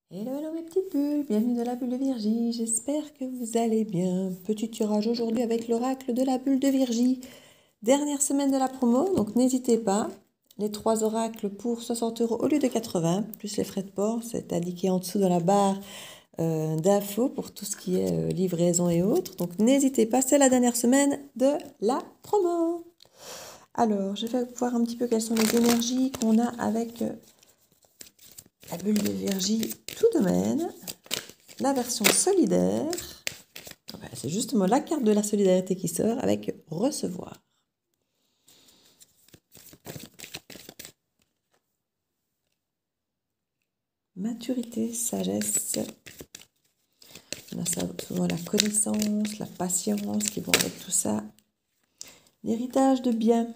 Hello, hello mes petites bulles, bienvenue dans la bulle de Virgie, j'espère que vous allez bien. Petit tirage aujourd'hui avec l'oracle de la bulle de Virgie. Dernière semaine de la promo, donc n'hésitez pas. Les 3 oracles pour 60 € au lieu de 80, plus les frais de port, c'est indiqué en dessous dans la barre d'infos pour tout ce qui est livraison et autres. Donc n'hésitez pas, c'est la dernière semaine de la promo. Alors, je vais voir un petit peu quelles sont les énergies qu'on a avec la bulle de Virgie tout domaine. La version solidaire, c'est justement la carte de la solidarité qui sort avec recevoir. Maturité, sagesse. On a ça, souvent la connaissance, la patience qui vont avec tout ça. L'héritage de biens.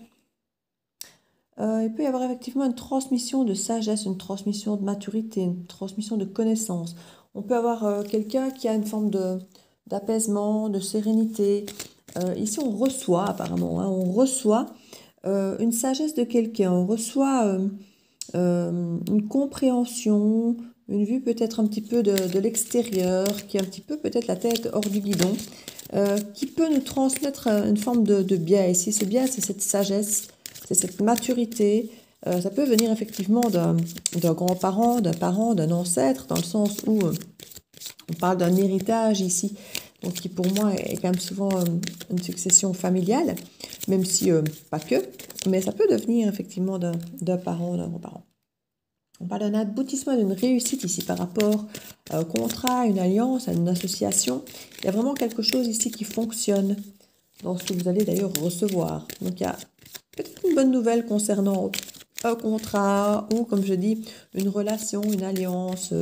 Il peut y avoir effectivement une transmission de sagesse, une transmission de maturité, une transmission de connaissance. On peut avoir quelqu'un qui a une forme d'apaisement, de sérénité. Ici, on reçoit apparemment, hein, on reçoit une sagesse de quelqu'un, on reçoit une compréhension, une vue peut-être un petit peu de l'extérieur, qui est un petit peu peut-être la tête hors du guidon, qui peut nous transmettre une forme de biais. Ici, ce biais, c'est cette sagesse, c'est cette maturité. Ça peut venir effectivement d'un grand-parent, d'un parent, d'un ancêtre, dans le sens où on parle d'un héritage ici, donc qui pour moi est quand même souvent une succession familiale, même si pas que, mais ça peut devenir effectivement d'un parent, d'un grand-parent. On parle d'un aboutissement, d'une réussite ici par rapport à un contrat, à une alliance, à une association. Il y a vraiment quelque chose ici qui fonctionne dans ce que vous allez d'ailleurs recevoir. Donc il y a peut-être une bonne nouvelle concernant un contrat ou, comme je dis, une relation, une alliance,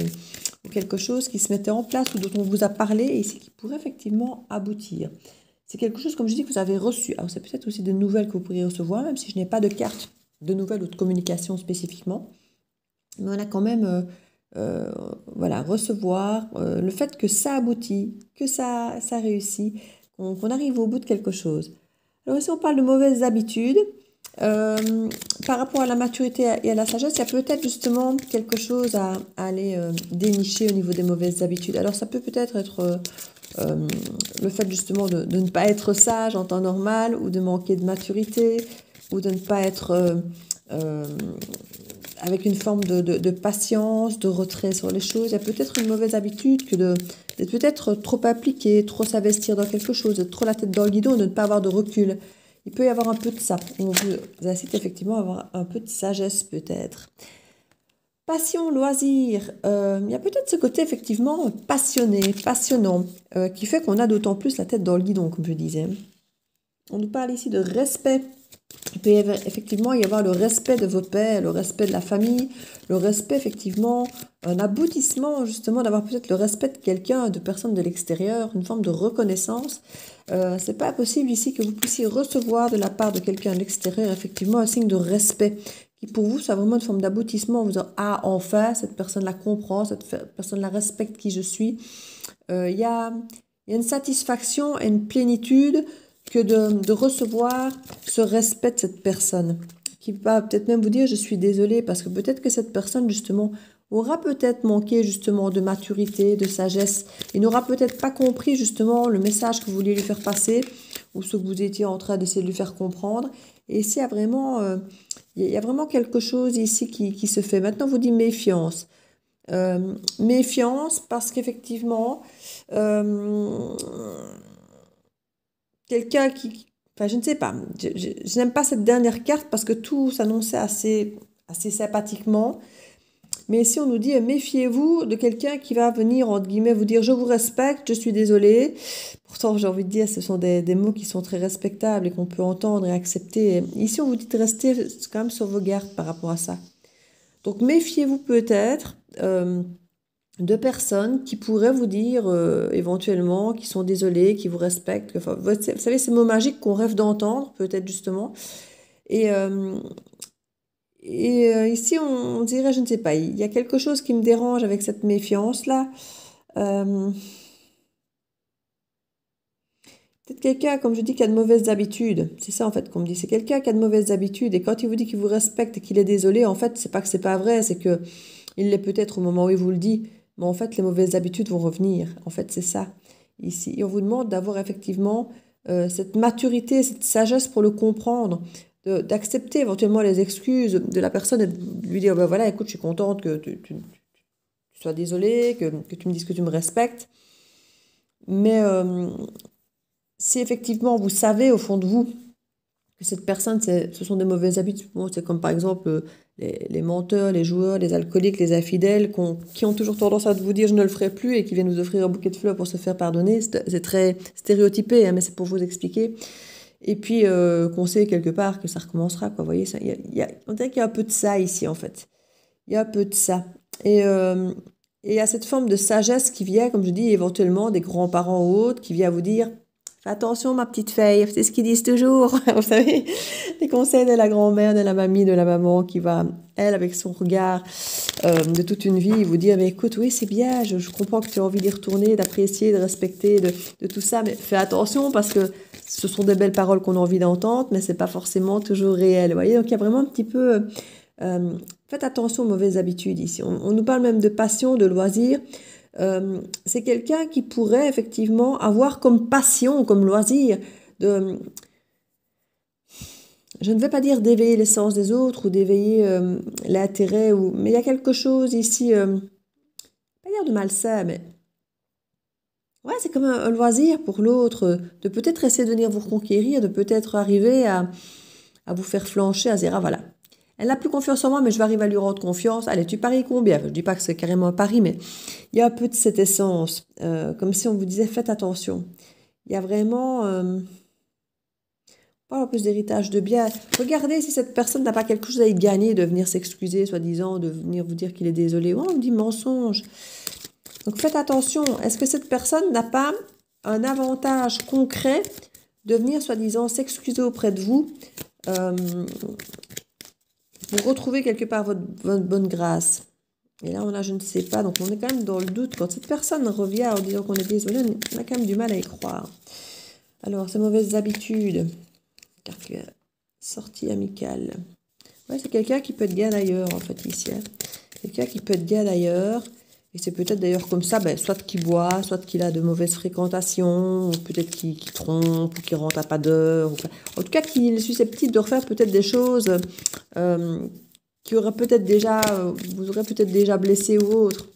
ou quelque chose qui se mettait en place ou dont on vous a parlé et ici qui pourrait effectivement aboutir. C'est quelque chose, comme je dis, que vous avez reçu. Alors c'est peut-être aussi des nouvelles que vous pourriez recevoir, même si je n'ai pas de carte de nouvelles ou de communication spécifiquement. Mais on a quand même, voilà, recevoir le fait que ça aboutit, que ça réussit, qu'on arrive au bout de quelque chose. Alors ici, on parle de mauvaises habitudes. Par rapport à la maturité et à la sagesse, il y a peut-être justement quelque chose à aller dénicher au niveau des mauvaises habitudes. Alors ça peut peut-être être le fait justement de ne pas être sage en temps normal, ou de manquer de maturité, ou de ne pas être avec une forme de patience, de retrait sur les choses. Il y a peut-être une mauvaise habitude que d'être peut-être trop appliqué, trop s'investir dans quelque chose, d'être trop la tête dans le guidon, de ne pas avoir de recul. Il peut y avoir un peu de ça. On vous incite effectivement à avoir un peu de sagesse peut-être. Passion, loisir, il y a peut-être ce côté effectivement passionné, passionnant, qui fait qu'on a d'autant plus la tête dans le guidon, comme je disais. On nous parle ici de respect. Il peut effectivement y avoir le respect de vos pairs, le respect de la famille, le respect effectivement, un aboutissement justement d'avoir peut-être le respect de quelqu'un, de personnes de l'extérieur, une forme de reconnaissance. C'est pas possible ici que vous puissiez recevoir de la part de quelqu'un de l'extérieur effectivement un signe de respect qui pour vous soit vraiment une forme d'aboutissement en vous disant ah enfin cette personne la comprend, cette personne la respecte qui je suis. Il y a une satisfaction et une plénitude que de recevoir ce respect de cette personne, qui va peut-être même vous dire je suis désolée, parce que peut-être que cette personne justement aura peut-être manqué justement de maturité, de sagesse, et n'aura peut-être pas compris justement le message que vous vouliez lui faire passer, ou ce que vous étiez en train d'essayer de lui faire comprendre. Et ici, il y a vraiment quelque chose ici qui se fait. Maintenant, vous dit méfiance. Méfiance parce qu'effectivement, euh, quelqu'un qui... Enfin, je ne sais pas. Je n'aime pas cette dernière carte parce que tout s'annonçait assez sympathiquement. Mais si on nous dit méfiez-vous de quelqu'un qui va venir, entre guillemets, vous dire je vous respecte, je suis désolée. Pourtant, j'ai envie de dire, ce sont des mots qui sont très respectables et qu'on peut entendre et accepter. Ici, on vous dit de rester quand même sur vos gardes par rapport à ça. Donc, méfiez-vous peut-être de personnes qui pourraient vous dire éventuellement qui sont désolées, qui vous respectent. Enfin, vous savez, ces mots magiques qu'on rêve d'entendre, peut-être justement. Et, ici, on dirait, je ne sais pas, il y a quelque chose qui me dérange avec cette méfiance-là. Euh, Peut-être quelqu'un, comme je dis, qui a de mauvaises habitudes. C'est ça, en fait, qu'on me dit. C'est quelqu'un qui a de mauvaises habitudes. Et quand il vous dit qu'il vous respecte et qu'il est désolé, en fait, c'est pas que c'est pas vrai, c'est que il l'est peut-être au moment où il vous le dit, mais en fait, les mauvaises habitudes vont revenir. En fait, c'est ça. Ici, et on vous demande d'avoir effectivement cette maturité, cette sagesse pour le comprendre, d'accepter éventuellement les excuses de la personne et de lui dire, ben voilà, écoute, je suis contente que tu sois désolée, que tu me dises que tu me respectes. Mais si effectivement vous savez au fond de vous que cette personne, ce sont des mauvaises habitudes, bon, c'est comme par exemple les menteurs, les joueurs, les alcooliques, les infidèles, qui ont toujours tendance à vous dire je ne le ferai plus et qui viennent vous offrir un bouquet de fleurs pour se faire pardonner. C'est très stéréotypé, hein, mais c'est pour vous expliquer. Et puis qu'on sait quelque part que ça recommencera, quoi. Vous voyez, on dirait qu'il y a un peu de ça ici, en fait. Il y a un peu de ça. Et il y a cette forme de sagesse qui vient, comme je dis, éventuellement des grands-parents ou autres, qui vient vous dire fais attention, ma petite fille, c'est ce qu'ils disent toujours. Vous savez, les conseils de la grand-mère, de la mamie, de la maman qui va, elle, avec son regard de toute une vie, vous dire mais écoute, oui, c'est bien, je comprends que tu as envie d'y retourner, d'apprécier, de respecter, de tout ça, mais fais attention parce que ce sont des belles paroles qu'on a envie d'entendre, mais c'est pas forcément toujours réel. Vous voyez, donc il y a vraiment un petit peu. Faites attention aux mauvaises habitudes ici. On nous parle même de passion, de loisir. C'est quelqu'un qui pourrait effectivement avoir comme passion, comme loisir, de, je ne vais pas dire d'éveiller les sens des autres ou d'éveiller l'intérêt, mais il y a quelque chose ici, pas dire de malsain, mais ouais, c'est comme un loisir pour l'autre, de peut-être essayer de venir vous reconquérir, de peut-être arriver à vous faire flancher, à dire, ah voilà, elle n'a plus confiance en moi, mais je vais arriver à lui rendre confiance. Allez, tu paries combien? Je ne dis pas que c'est carrément un pari, mais il y a un peu de cette essence, comme si on vous disait, faites attention. Il y a vraiment, on parle en plus d'héritage de biens. Regardez si cette personne n'a pas quelque chose à y gagner de venir s'excuser, soi-disant, de venir vous dire qu'il est désolé. Oh, on dit mensonge. Donc faites attention. Est-ce que cette personne n'a pas un avantage concret de venir, soi-disant, s'excuser auprès de vous pour retrouver quelque part votre bonne grâce? Et là, on a je ne sais pas. Donc, on est quand même dans le doute. Quand cette personne revient en disant qu'on est désolé, on a quand même du mal à y croire. Alors, ces mauvaises habitudes. Carte sortie amicale. Ouais, c'est quelqu'un qui peut être gars d'ailleurs, en fait, ici. Hein. Quelqu'un qui peut être gars d'ailleurs. Et c'est peut-être d'ailleurs comme ça, soit qu'il boit, soit qu'il a de mauvaises fréquentations, ou peut-être qu'il trompe, ou qu'il rentre à pas d'heure. En tout cas, qu'il est susceptible de refaire peut-être des choses qui aurait peut-être déjà, vous aurez peut-être déjà blessé ou autre.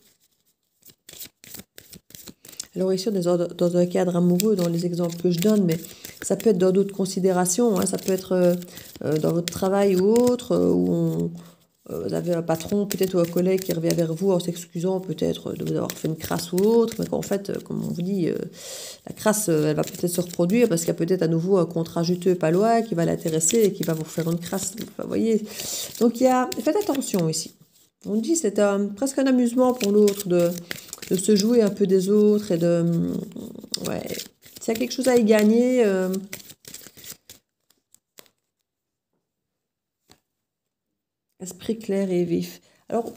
Alors ici, on est dans un cadre amoureux, dans les exemples que je donne, mais ça peut être dans d'autres considérations, hein, ça peut être dans votre travail ou autre, où vous avez un patron peut-être ou un collègue qui revient vers vous en s'excusant peut-être de vous avoir fait une crasse ou autre, mais qu'en fait, comme on vous dit, la crasse, elle va peut-être se reproduire parce qu'il y a peut-être à nouveau un contrat juteux pas loin qui va l'intéresser et qui va vous faire une crasse. Enfin, vous voyez. Donc faites attention ici. On dit c'est presque un amusement pour l'autre de se jouer un peu des autres et de... ouais, s'il y a quelque chose à y gagner... esprit clair et vif. Alors,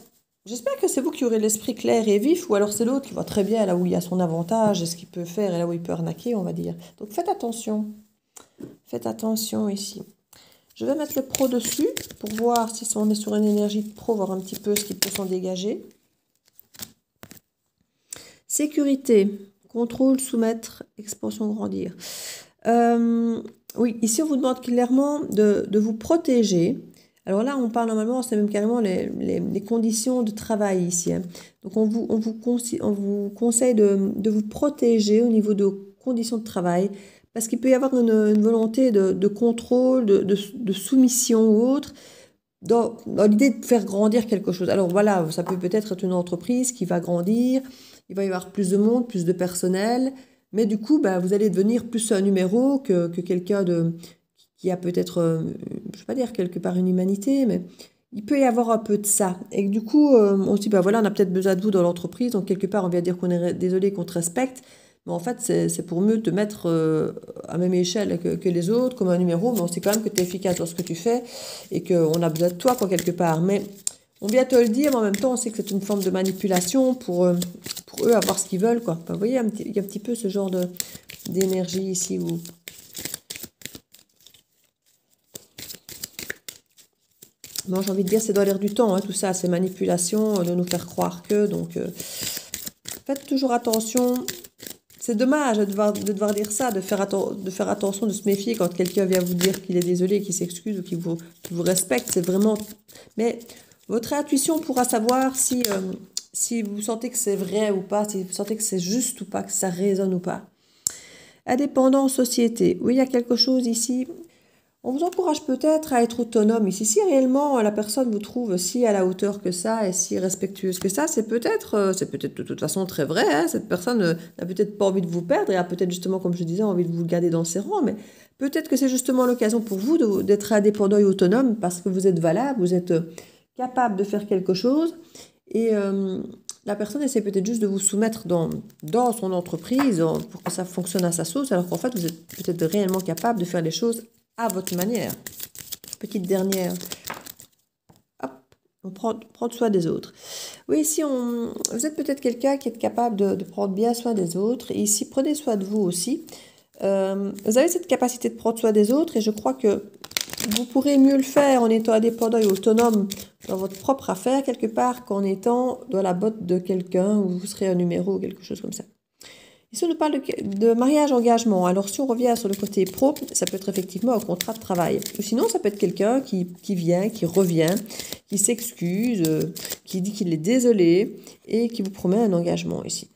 j'espère que c'est vous qui aurez l'esprit clair et vif, ou alors c'est l'autre qui voit très bien là où il y a son avantage et ce qu'il peut faire et là où il peut arnaquer, on va dire. Donc faites attention. Faites attention ici. Je vais mettre le pro dessus pour voir si on est sur une énergie de pro, voir un petit peu ce qui peut s'en dégager. Sécurité, contrôle, soumettre, expansion, grandir. Oui, ici on vous demande clairement de vous protéger. Alors là, on parle normalement, c'est même carrément les conditions de travail ici. Hein. Donc on vous conseille de vous protéger au niveau de conditions de travail parce qu'il peut y avoir une volonté de contrôle, de soumission ou autre dans l'idée de faire grandir quelque chose. Alors voilà, ça peut peut-être être une entreprise qui va grandir, il va y avoir plus de monde, plus de personnel, mais du coup, vous allez devenir plus un numéro que quelqu'un qui a peut-être, je ne vais pas dire quelque part une humanité, mais il peut y avoir un peu de ça. Et du coup, on se dit, voilà, on a peut-être besoin de vous dans l'entreprise, donc quelque part, on vient dire qu'on est désolé, qu'on te respecte, mais en fait, c'est pour mieux te mettre à la même échelle que les autres, comme un numéro, mais on sait quand même que tu es efficace dans ce que tu fais et qu'on a besoin de toi, quoi, quelque part. Mais on vient te le dire, mais en même temps, on sait que c'est une forme de manipulation pour eux avoir ce qu'ils veulent, quoi. Vous voyez, il y a un petit peu ce genre d'énergie ici où... Moi, j'ai envie de dire, c'est dans l'air du temps, hein, tout ça, ces manipulations, de nous faire croire que, donc, Faites toujours attention. C'est dommage de devoir dire ça, de faire attention, de se méfier quand quelqu'un vient vous dire qu'il est désolé, qu'il s'excuse ou qu'il vous respecte. C'est vraiment... Mais votre intuition pourra savoir si vous sentez que c'est vrai ou pas, si vous sentez que c'est juste ou pas, que ça résonne ou pas. Indépendant, société. Oui, il y a quelque chose ici. On vous encourage peut-être à être autonome ici. Si réellement la personne vous trouve si à la hauteur que ça et si respectueuse que ça, c'est peut-être de toute façon très vrai. Hein. Cette personne n'a peut-être pas envie de vous perdre et a peut-être justement, comme je disais, envie de vous garder dans ses rangs. Mais peut-être que c'est justement l'occasion pour vous d'être indépendant et autonome parce que vous êtes valable, vous êtes capable de faire quelque chose. Et la personne essaie peut-être juste de vous soumettre dans son entreprise pour que ça fonctionne à sa sauce, alors qu'en fait, vous êtes peut-être réellement capable de faire les choses à votre manière. Petite dernière. Hop, on prend soin des autres. Oui, ici, vous êtes peut-être quelqu'un qui est capable de prendre bien soin des autres. Et ici, prenez soin de vous aussi. Vous avez cette capacité de prendre soin des autres et je crois que vous pourrez mieux le faire en étant indépendant et autonome dans votre propre affaire quelque part qu'en étant dans la botte de quelqu'un où vous serez un numéro ou quelque chose comme ça. Ici, on nous parle de mariage-engagement. Alors, si on revient sur le côté pro, ça peut être effectivement un contrat de travail. Ou sinon, ça peut être quelqu'un qui vient, qui revient, qui s'excuse, qui dit qu'il est désolé et qui vous promet un engagement ici.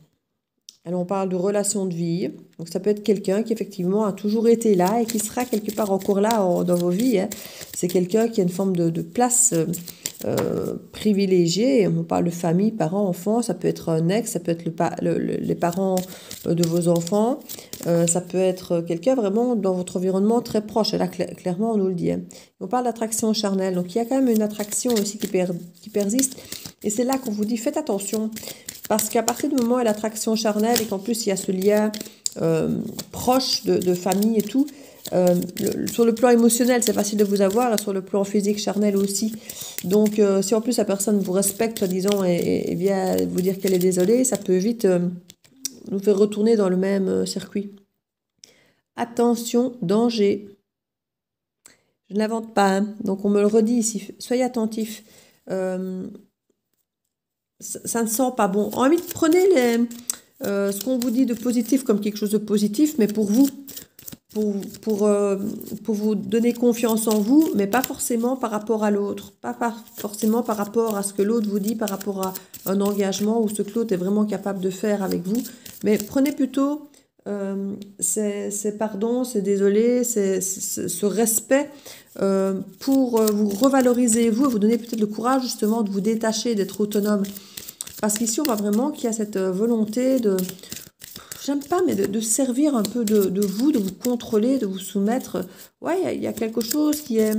Alors, on parle de relation de vie. Donc, ça peut être quelqu'un qui, effectivement, a toujours été là et qui sera quelque part encore là dans vos vies. Hein. C'est quelqu'un qui a une forme de place privilégiée. On parle de famille, parents, enfants. Ça peut être un ex, ça peut être les parents de vos enfants. Ça peut être quelqu'un vraiment dans votre environnement très proche. Et là, clairement, on nous le dit. Hein. On parle d'attraction charnelle. Donc, il y a quand même une attraction aussi qui persiste. Et c'est là qu'on vous dit, faites attention. Parce qu'à partir du moment où il y a l'attraction charnelle et qu'en plus il y a ce lien proche de famille et tout, sur le plan émotionnel, c'est facile de vous avoir, et sur le plan physique, charnel aussi. Donc, si en plus la personne vous respecte, soi-disant, et vient vous dire qu'elle est désolée, ça peut vite nous faire retourner dans le même circuit. Attention, danger. Je ne l'invente pas, hein. Donc on me le redit ici. Soyez attentifs. Ça ne sent pas bon. En limite, prenez ce qu'on vous dit de positif comme quelque chose de positif, mais pour vous, pour vous donner confiance en vous, mais pas forcément par rapport à l'autre, pas forcément par rapport à ce que l'autre vous dit, par rapport à un engagement ou ce que l'autre est vraiment capable de faire avec vous, mais prenez plutôt c'est pardon, c'est désolé, c'est ce respect pour vous revaloriser vous et vous donner peut-être le courage justement de vous détacher, d'être autonome. Parce qu'ici, on voit vraiment qu'il y a cette volonté de, j'aime pas, mais de servir un peu de vous, de vous contrôler, de vous soumettre. Ouais, il y a quelque chose qui est...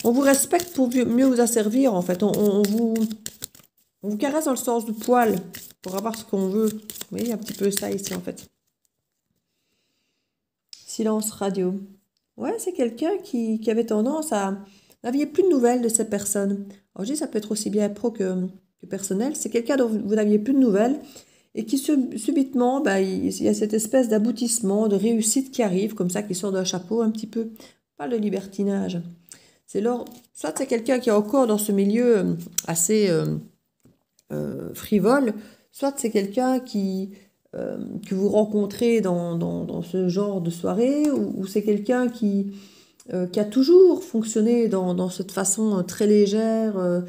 On vous respecte pour mieux vous asservir, en fait. On vous caresse dans le sens du poil pour avoir ce qu'on veut. Vous voyez, il y a un petit peu ça ici, en fait. Silence radio. Ouais, c'est quelqu'un qui avait tendance à... Vous n'aviez plus de nouvelles de cette personne. Alors, je dis, ça peut être aussi bien pro que personnel. C'est quelqu'un dont vous n'aviez plus de nouvelles et qui subitement, il y a cette espèce d'aboutissement, de réussite qui arrive, comme ça, qui sort d'un chapeau un petit peu. On parle de libertinage. Soit c'est quelqu'un qui est encore dans ce milieu assez frivole, soit c'est quelqu'un que vous rencontrez dans ce genre de soirée, ou c'est quelqu'un qui a toujours fonctionné dans cette façon très légère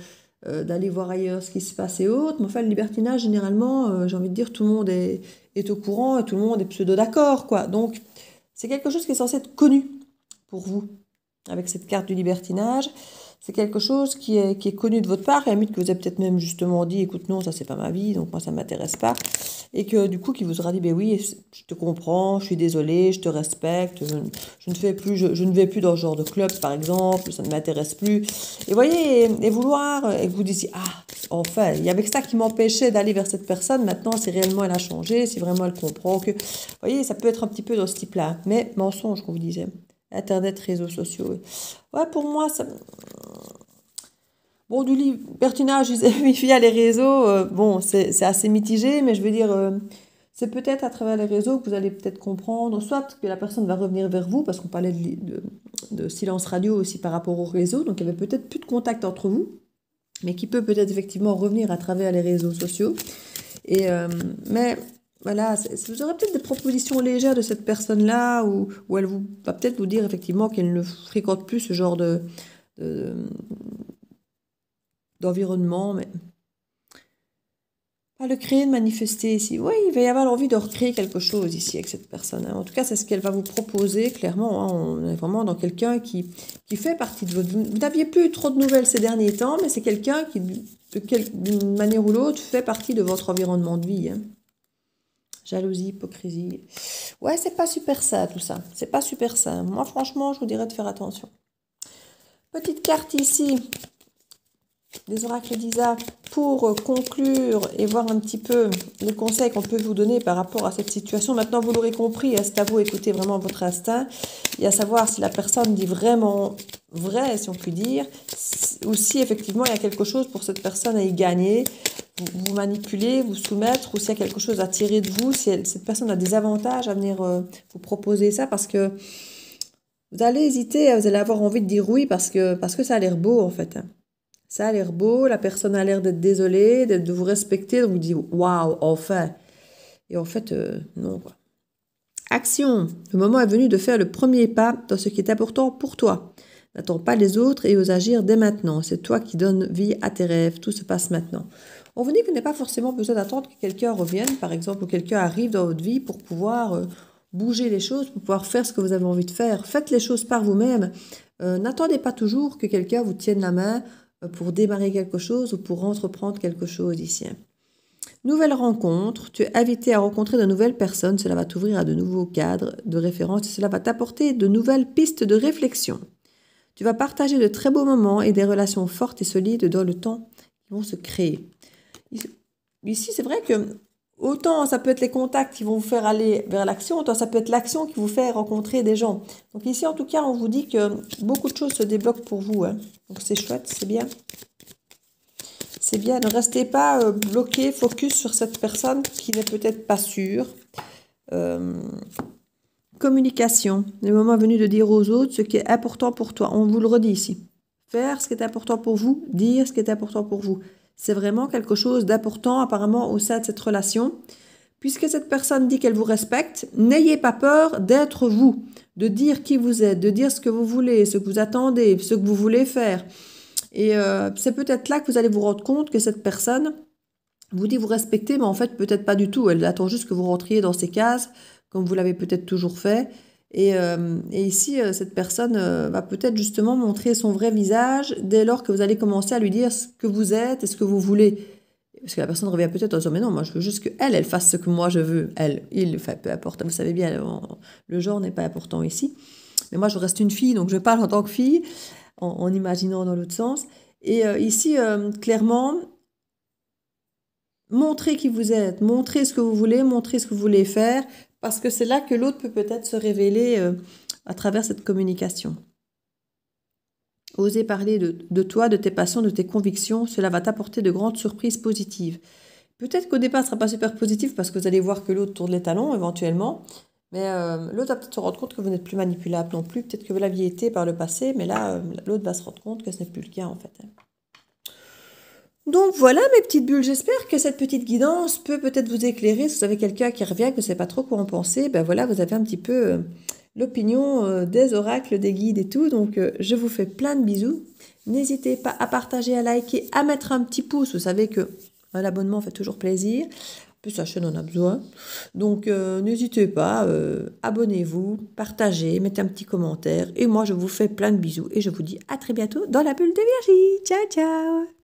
d'aller voir ailleurs ce qui se passe et autres. Mais enfin, le libertinage, généralement, j'ai envie de dire, tout le monde est au courant et tout le monde est pseudo-d'accord, quoi. Donc, c'est quelque chose qui est censé être connu pour vous, avec cette carte du libertinage. C'est quelque chose qui est connu de votre part, et à la limite que vous avez peut-être même justement dit, écoute, non, ça c'est pas ma vie, donc moi ça m'intéresse pas. Et que du coup, qui vous aura dit, ben oui, je te comprends, je suis désolée, je te respecte, je ne vais plus dans ce genre de club, par exemple, ça ne m'intéresse plus. Et voyez, et vouloir, et que vous disiez, ah, enfin, il y avait que ça qui m'empêchait d'aller vers cette personne, maintenant, si réellement elle a changé, si vraiment elle comprend que... Vous voyez, ça peut être un petit peu dans ce type-là, mais mensonge, comme vous disiez. Internet, réseaux sociaux. Ouais, pour moi, ça... Bon, du libertinage via les réseaux, bon, c'est assez mitigé, mais je veux dire, c'est peut-être à travers les réseaux que vous allez peut-être comprendre, soit que la personne va revenir vers vous, parce qu'on parlait de silence radio aussi par rapport au réseau, donc il y avait peut-être plus de contact entre vous, mais qui peut peut-être effectivement revenir à travers les réseaux sociaux. Mais voilà, vous aurez peut-être des propositions légères de cette personne-là, où elle va peut-être vous dire effectivement qu'elle ne fréquente plus ce genre d'environnement, mais pas le créer, de manifester ici. Oui, il va y avoir l'envie de recréer quelque chose ici avec cette personne, hein. En tout cas, c'est ce qu'elle va vous proposer, clairement, hein. On est vraiment dans quelqu'un qui fait partie de votre vie. Vous n'aviez plus trop de nouvelles ces derniers temps, mais c'est quelqu'un qui, d'une manière ou l'autre, fait partie de votre environnement de vie, hein. Jalousie, hypocrisie. Ouais, c'est pas super ça, tout ça. C'est pas super ça. Moi, franchement, je vous dirais de faire attention. Petite carte ici, des oracles d'Isa, pour conclure et voir un petit peu les conseils qu'on peut vous donner par rapport à cette situation. Maintenant, vous l'aurez compris, c'est à vous d'écouter vraiment votre instinct et à savoir si la personne dit vraiment vrai, si on peut dire, ou si effectivement il y a quelque chose pour cette personne à y gagner, vous manipuler, vous soumettre, ou s'il y a quelque chose à tirer de vous, si cette personne a des avantages à venir vous proposer ça, parce que vous allez hésiter, vous allez avoir envie de dire oui parce que ça a l'air beau en fait, hein. Ça a l'air beau, la personne a l'air d'être désolée, de vous respecter, donc vous dites waouh, enfin. Et en fait, non quoi. Action. Le moment est venu de faire le premier pas dans ce qui est important pour toi. N'attends pas les autres et ose agir dès maintenant. C'est toi qui donnes vie à tes rêves. Tout se passe maintenant. On vous dit que vous n'avez pas forcément besoin d'attendre que quelqu'un revienne, par exemple, ou quelqu'un arrive dans votre vie pour pouvoir bouger les choses, pour pouvoir faire ce que vous avez envie de faire. Faites les choses par vous-même. N'attendez pas toujours que quelqu'un vous tienne la main pour démarrer quelque chose ou pour entreprendre quelque chose ici. Nouvelle rencontre, tu es invité à rencontrer de nouvelles personnes, cela va t'ouvrir à de nouveaux cadres de référence et cela va t'apporter de nouvelles pistes de réflexion. Tu vas partager de très beaux moments et des relations fortes et solides dans le temps qui vont se créer. Ici, c'est vrai que autant ça peut être les contacts qui vont vous faire aller vers l'action, autant ça peut être l'action qui vous fait rencontrer des gens. Donc ici, en tout cas, on vous dit que beaucoup de choses se débloquent pour vous, hein. Donc c'est chouette, c'est bien. C'est bien, ne restez pas bloqué, focus sur cette personne qui n'est peut-être pas sûre. Communication. Le moment est venu de dire aux autres ce qui est important pour toi. On vous le redit ici. Faire ce qui est important pour vous, dire ce qui est important pour vous. C'est vraiment quelque chose d'important apparemment au sein de cette relation. Puisque cette personne dit qu'elle vous respecte, n'ayez pas peur d'être vous, de dire qui vous êtes, de dire ce que vous voulez, ce que vous attendez, ce que vous voulez faire. Et c'est peut-être là que vous allez vous rendre compte que cette personne vous dit vous respecter, mais en fait peut-être pas du tout. Elle attend juste que vous rentriez dans ces cases, comme vous l'avez peut-être toujours fait. Et ici, cette personne va peut-être justement montrer son vrai visage dès lors que vous allez commencer à lui dire ce que vous êtes et ce que vous voulez. Parce que la personne revient peut-être en disant, mais non, moi je veux juste qu'elle fasse ce que moi je veux. Elle, il, enfin, peu importe, vous savez bien, le genre n'est pas important ici. Mais moi je reste une fille, donc je parle en tant que fille, en imaginant dans l'autre sens. Et ici, clairement, montrez qui vous êtes, montrez ce que vous voulez, montrez ce que vous voulez faire, parce que c'est là que l'autre peut peut-être se révéler à travers cette communication. Osez parler de toi, de tes passions, de tes convictions, cela va t'apporter de grandes surprises positives. Peut-être qu'au départ, ce ne sera pas super positif parce que vous allez voir que l'autre tourne les talons éventuellement, mais l'autre va peut-être se rendre compte que vous n'êtes plus manipulable non plus, peut-être que vous l'aviez été par le passé, mais là, l'autre va se rendre compte que ce n'est plus le cas en fait. Donc voilà mes petites bulles, j'espère que cette petite guidance peut peut-être vous éclairer. Si vous avez quelqu'un qui revient, que vous ne savez pas trop quoi en penser, ben voilà, vous avez un petit peu l'opinion des oracles, des guides et tout. Donc je vous fais plein de bisous. N'hésitez pas à partager, à liker, à mettre un petit pouce. Vous savez que l'abonnement fait toujours plaisir. En plus, la chaîne en a besoin. Donc n'hésitez pas, abonnez-vous, partagez, mettez un petit commentaire. Et moi, je vous fais plein de bisous. Et je vous dis à très bientôt dans la bulle de Virgie. Ciao, ciao!